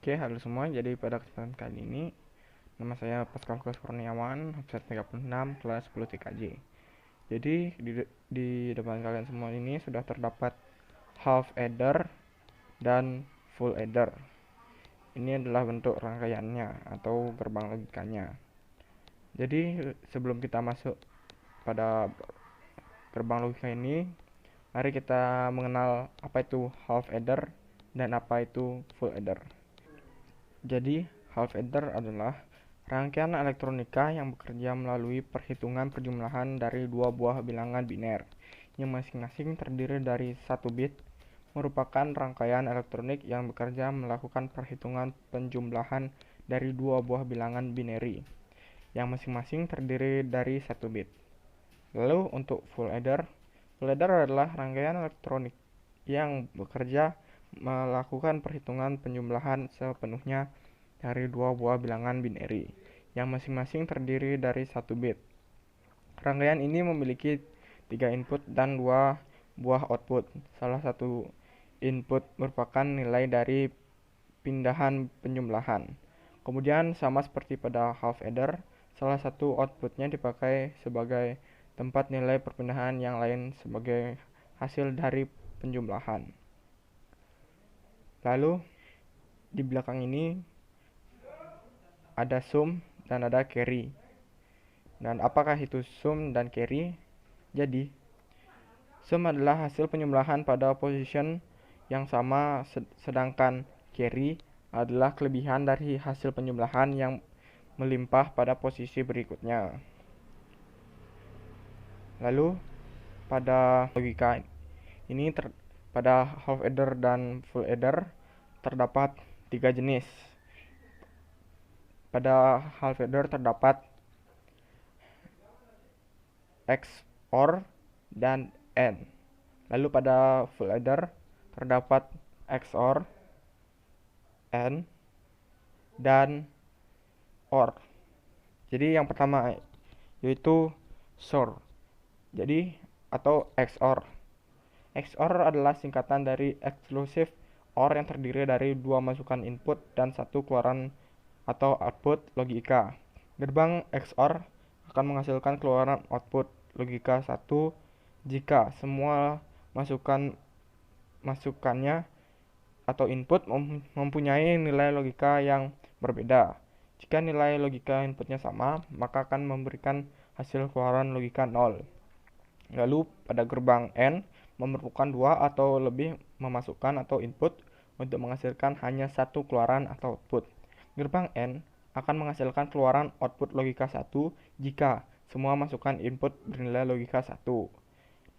Oke, halo semua. Jadi pada kesempatan kali ini nama saya Pascal Kurniawan, absen 36, kelas 10 TKJ. Jadi di depan kalian semua ini sudah terdapat half adder dan full adder. Ini adalah bentuk rangkaiannya atau gerbang logikanya. Jadi sebelum kita masuk pada gerbang logika ini, mari kita mengenal apa itu half adder dan apa itu full adder. Jadi, half adder adalah rangkaian elektronika yang bekerja melalui perhitungan perjumlahan dari dua buah bilangan biner, yang masing-masing terdiri dari 1 bit, merupakan rangkaian elektronik yang bekerja melakukan perhitungan penjumlahan dari dua buah bilangan binary, yang masing-masing terdiri dari 1 bit. Lalu untuk full adder adalah rangkaian elektronik yang bekerja melakukan perhitungan penjumlahan sepenuhnya dari dua buah bilangan binary, yang masing-masing terdiri dari 1 bit. Rangkaian ini memiliki 3 input dan 2 buah output. Salah satu input merupakan nilai dari pindahan penjumlahan. Kemudian sama seperti pada half adder, salah satu outputnya dipakai sebagai tempat nilai perpindahan yang lain sebagai hasil dari penjumlahan. Lalu di belakang ini ada sum dan ada carry. Dan apakah itu sum dan carry? Jadi, sum adalah hasil penjumlahan pada position yang sama, sedangkan carry adalah kelebihan dari hasil penjumlahan yang melimpah pada posisi berikutnya. Lalu pada logika ini pada half adder dan full adder terdapat 3 jenis. Pada half adder terdapat XOR dan AND. Lalu pada full adder terdapat XOR, AND, dan OR. Jadi yang pertama yaitu XOR. Jadi atau XOR. XOR adalah singkatan dari exclusive OR yang terdiri dari dua masukan input dan satu keluaran atau output logika. Gerbang XOR akan menghasilkan keluaran output logika 1 jika semua masukannya atau input mempunyai nilai logika yang berbeda. Jika nilai logika inputnya sama, maka akan memberikan hasil keluaran logika 0. Lalu pada gerbang AND memerlukan 2 atau lebih memasukkan atau input untuk menghasilkan hanya satu keluaran atau output. Gerbang AND akan menghasilkan keluaran output logika 1 jika semua masukan input bernilai logika 1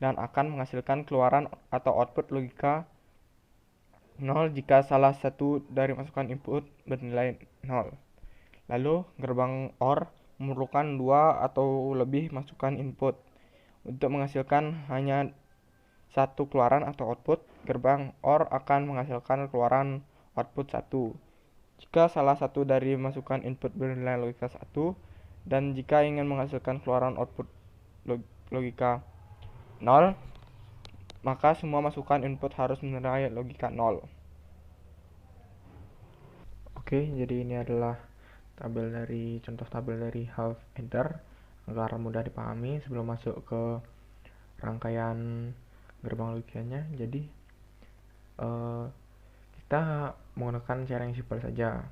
dan akan menghasilkan keluaran atau output logika 0 jika salah satu dari masukan input bernilai 0. Lalu gerbang OR memerlukan 2 atau lebih masukan input untuk menghasilkan hanya satu keluaran atau output. Gerbang OR akan menghasilkan keluaran output 1 jika salah satu dari masukan input bernilai logika 1 dan jika ingin menghasilkan keluaran output logika 0, maka semua masukan input harus bernilai logika 0. Oke, jadi ini adalah contoh tabel dari half adder agar mudah dipahami sebelum masuk ke rangkaian gerbang logikanya. Jadi kita menggunakan cara yang simpel saja.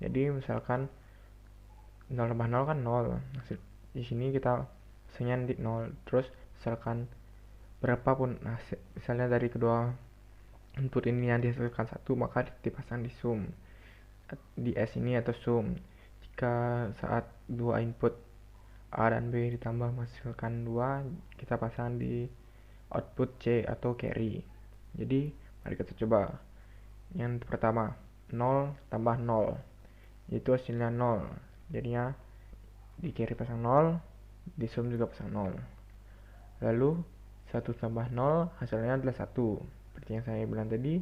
Jadi misalkan 0 tambah 0 kan 0. Di sini kita hasilnya nanti 0. Terus misalkan berapapun misalnya dari kedua input ini yang dihasilkan 1, maka dipasang di sum di S ini atau sum. Jika saat dua input A dan B ditambah menghasilkan 2, kita pasang di output C atau carry. Jadi mari kita coba. Yang pertama 0 tambah 0, itu hasilnya 0, jadinya di carry pasang 0, di sum juga pasang 0. Lalu 1 tambah 0 hasilnya adalah 1. Seperti yang saya bilang tadi,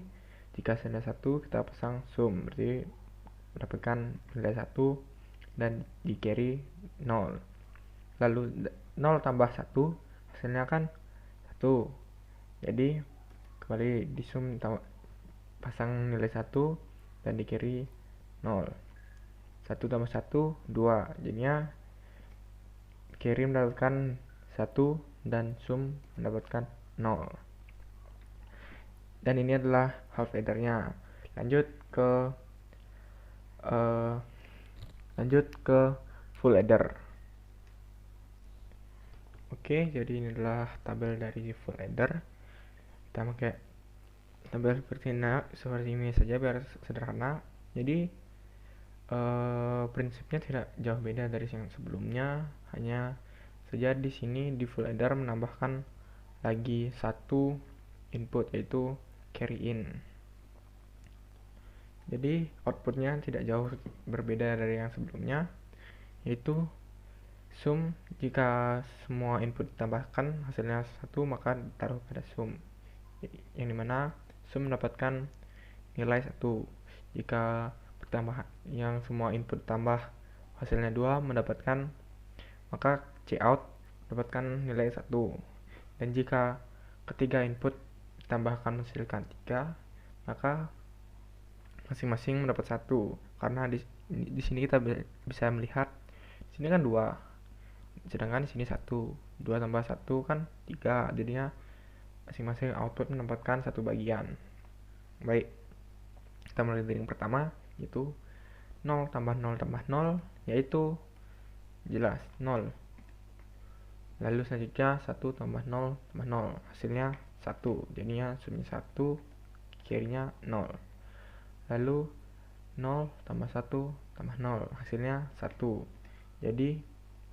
jika hasilnya 1 kita pasang sum, berarti mendapatkan nilai 1 dan di carry 0. Lalu 0 tambah 1 hasilnya kan 1. Jadi kembali di sum pasang nilai 1 dan di kiri 0. 1 tambah 1 2, jadinya kiri mendapatkan 1 dan sum mendapatkan 0. Dan ini adalah half addernya. Lanjut ke full adder. Oke, jadi ini adalah tabel dari full adder. Kita pakai tabel seperti ini saja biar sederhana. Jadi prinsipnya tidak jauh beda dari yang sebelumnya, hanya saja di sini di full adder menambahkan lagi satu input, yaitu carry in. Jadi outputnya tidak jauh berbeda dari yang sebelumnya, yaitu sum. Jika semua input ditambahkan hasilnya 1, maka ditaruh pada sum, yang dimana sum mendapatkan nilai 1. Jika yang semua input tambah hasilnya 2 mendapatkan, maka cout mendapatkan nilai 1. Dan jika ketiga input ditambahkan menghasilkan 3, maka masing-masing mendapat 1. Karena di sini kita bisa melihat di sini kan 2, sedangkan di sini 1. 2 tambah 1 kan 3, jadinya masing-masing output mendapatkan 1 bagian. Baik, kita mulai dari yang pertama, yaitu 0 tambah 0 tambah 0, yaitu jelas 0. Lalu selanjutnya 1 tambah 0 tambah 0, hasilnya 1, jadinya sumnya 1, kirinya 0. Lalu 0 tambah 1 tambah 0, hasilnya 1, jadi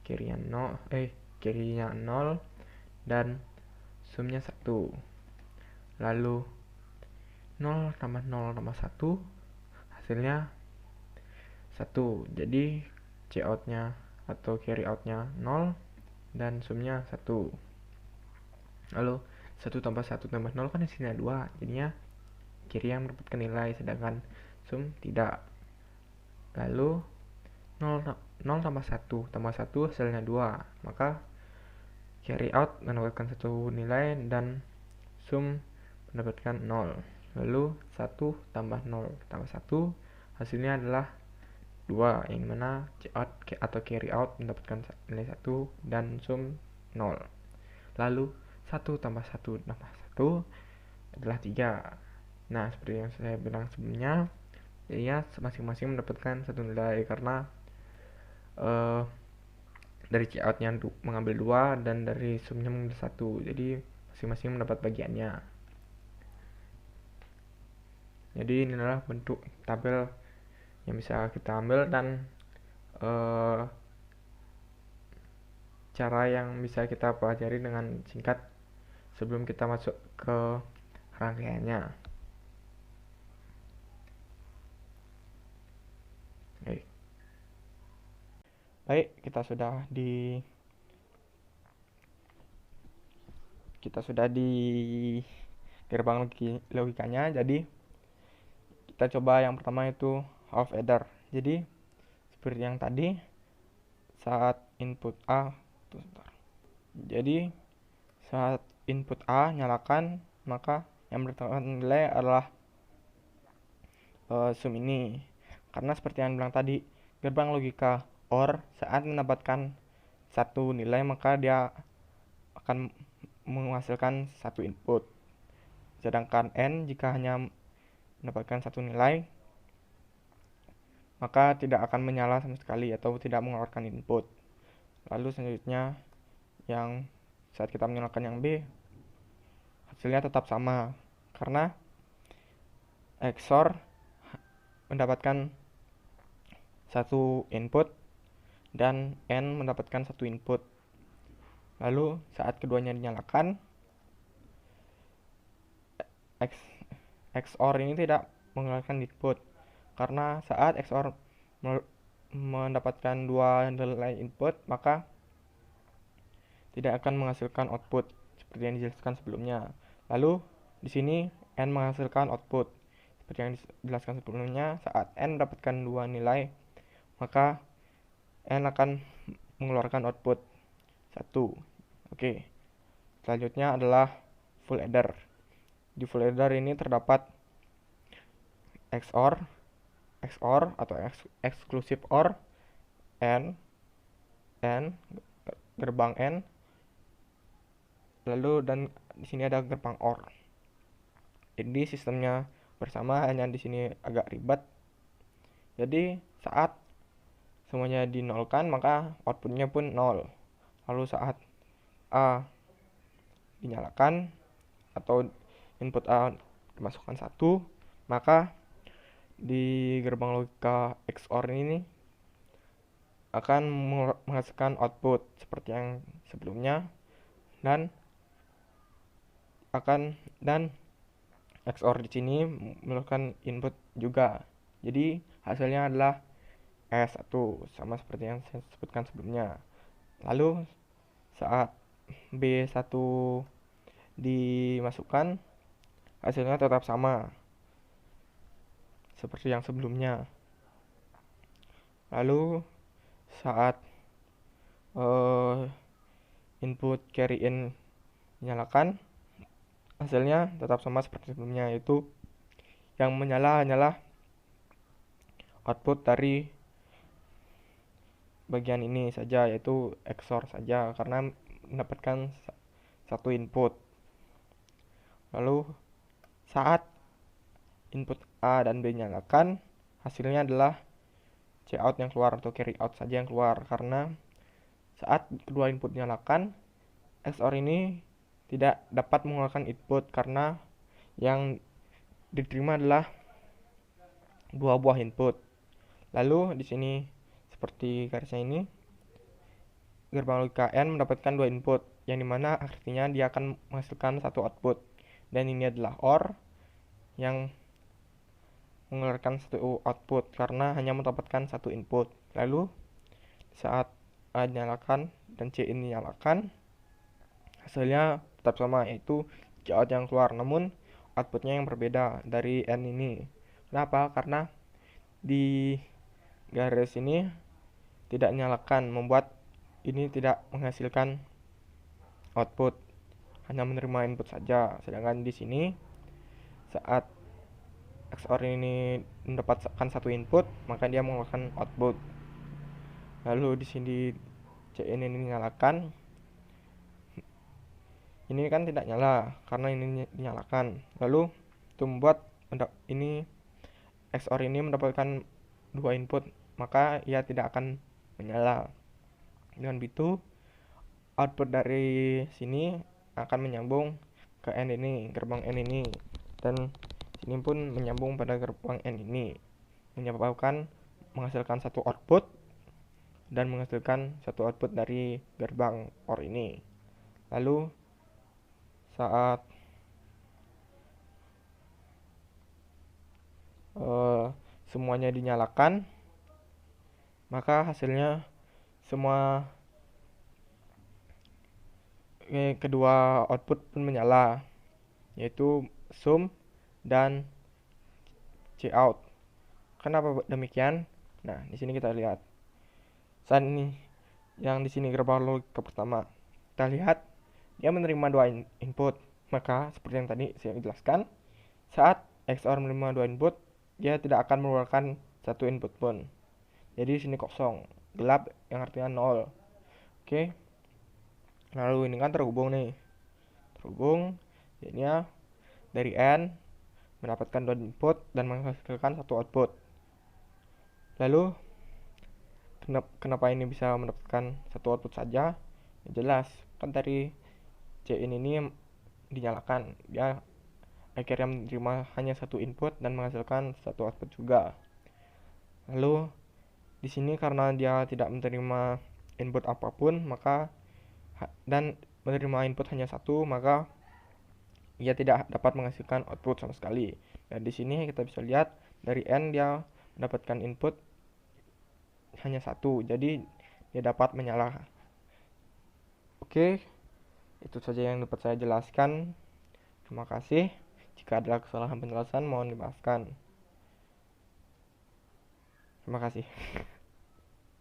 kirinya 0 dan sumnya 1. Lalu 0 tambah 0 tambah 1, hasilnya 1, jadi cout-nya atau carry out-nya 0 dan sumnya 1. Lalu 1 tambah 1 tambah 0 kan hasilnya 2, jadinya kiri yang mendapatkan nilai, sedangkan sum tidak. Lalu 0 tambah 1 tambah 1 hasilnya 2, maka carry out mendapatkan 1 nilai dan sum mendapatkan 0. Lalu 1 tambah 0 tambah 1, hasilnya adalah 2, yang mana cout atau carry out mendapatkan nilai 1 dan sum 0. Lalu 1 tambah 1 tambah 1 adalah 3. Nah, seperti yang saya bilang sebelumnya, jadinya masing-masing mendapatkan 1 nilai karena dari cout-nya mengambil 2 dan dari sumnya mengambil 1, jadi masing-masing mendapat bagiannya. Jadi ini adalah bentuk tabel yang bisa kita ambil dan cara yang bisa kita pelajari dengan singkat sebelum kita masuk ke rangkaiannya. Baik, kita sudah di gerbang logikanya. Jadi kita coba yang pertama, itu half adder. Jadi seperti yang tadi, saat input A nyalakan, maka yang mendapatkan nilai adalah sum ini. Karena seperti yang bilang tadi, gerbang logika OR saat mendapatkan 1 nilai, maka dia akan menghasilkan 1 input. Sedangkan N jika hanya mendapatkan 1 nilai, maka tidak akan menyala sama sekali atau tidak mengeluarkan input. Lalu selanjutnya, yang saat kita menyalakan yang B, hasilnya tetap sama karena XOR mendapatkan 1 input dan N mendapatkan 1 input. Lalu saat keduanya dinyalakan, XOR ini tidak mengeluarkan input karena saat XOR mendapatkan 2 nilai input, maka tidak akan menghasilkan output seperti yang dijelaskan sebelumnya. Lalu di sini N menghasilkan output seperti yang dijelaskan sebelumnya. Saat N mendapatkan 2 nilai, maka N akan mengeluarkan output 1. Oke. Selanjutnya adalah full adder. Di full adder ini terdapat XOR XOR atau exclusive OR N gerbang N, lalu dan di sini ada gerbang OR. Jadi sistemnya bersama, hanya di sini agak ribet. Jadi saat semuanya dinolkan maka outputnya pun 0. Lalu saat A dinyalakan atau input A dimasukkan 1, maka di gerbang logika XOR ini akan menghasilkan output seperti yang sebelumnya, dan XOR di sini melakukan input juga. Jadi hasilnya adalah S1 sama seperti yang saya sebutkan sebelumnya. Lalu saat B1 dimasukkan, hasilnya tetap sama seperti yang sebelumnya. Lalu saat input carry in dinyalakan, hasilnya tetap sama seperti sebelumnya, yaitu yang menyala hanyalah output dari bagian ini saja, yaitu XOR saja, karena mendapatkan satu input. Lalu saat input A dan B dinyalakan, hasilnya adalah Cout yang keluar atau carry out saja yang keluar, karena saat kedua input dinyalakan, XOR ini tidak dapat mengeluarkan input karena yang diterima adalah dua buah input. Lalu di sini seperti garisnya ini, gerbang logika N mendapatkan dua input, yang dimana artinya dia akan menghasilkan satu output, dan ini adalah OR yang mengeluarkan satu output karena hanya mendapatkan satu input. Lalu saat A dinyalakan dan C ini dinyalakan, hasilnya tetap sama, yaitu Cout yang keluar, namun outputnya yang berbeda dari N ini. Kenapa? Karena di garis ini tidak dinyalakan, membuat ini tidak menghasilkan output, hanya menerima input saja. Sedangkan di sini saat XOR ini mendapatkan satu input, maka dia mengeluarkan output. Lalu di sini CN ini dinyalakan, ini kan tidak nyala karena ini dinyalakan. Lalu itu membuat ini XOR ini mendapatkan dua input, maka ia tidak akan menyala. Dengan begitu output dari sini akan menyambung ke N ini, gerbang N ini, dan ini pun menyambung pada gerbang N ini, menyebabkan menghasilkan satu output dan menghasilkan satu output dari gerbang OR ini. Lalu saat semuanya dinyalakan, maka hasilnya semua kedua output pun menyala, yaitu sum dan Cout. Kenapa demikian? Nah, di sini kita lihat. Saat ini yang di sini gerbang logika pertama, kita lihat dia menerima dua input. Maka seperti yang tadi saya jelaskan, saat XOR menerima dua input, dia tidak akan mengeluarkan satu input pun. Jadi di sini kosong, gelap, yang artinya 0. Oke. Lalu ini kan terhubung nih. Terhubung, jadinya dari N mendapatkan dua input dan menghasilkan satu output. Lalu kenapa ini bisa mendapatkan satu output saja? Ya jelas, kan dari C ini dinyalakan, dia akhirnya menerima hanya satu input dan menghasilkan satu output juga. Lalu di sini karena dia tidak menerima input apapun, maka dan menerima input hanya satu, maka ia tidak dapat menghasilkan output sama sekali. Dan di sini kita bisa lihat dari N dia mendapatkan input hanya satu, jadi dia dapat menyala. Oke, itu saja yang dapat saya jelaskan. Terima kasih. Jika ada kesalahan penjelasan mohon dimaafkan. Terima kasih.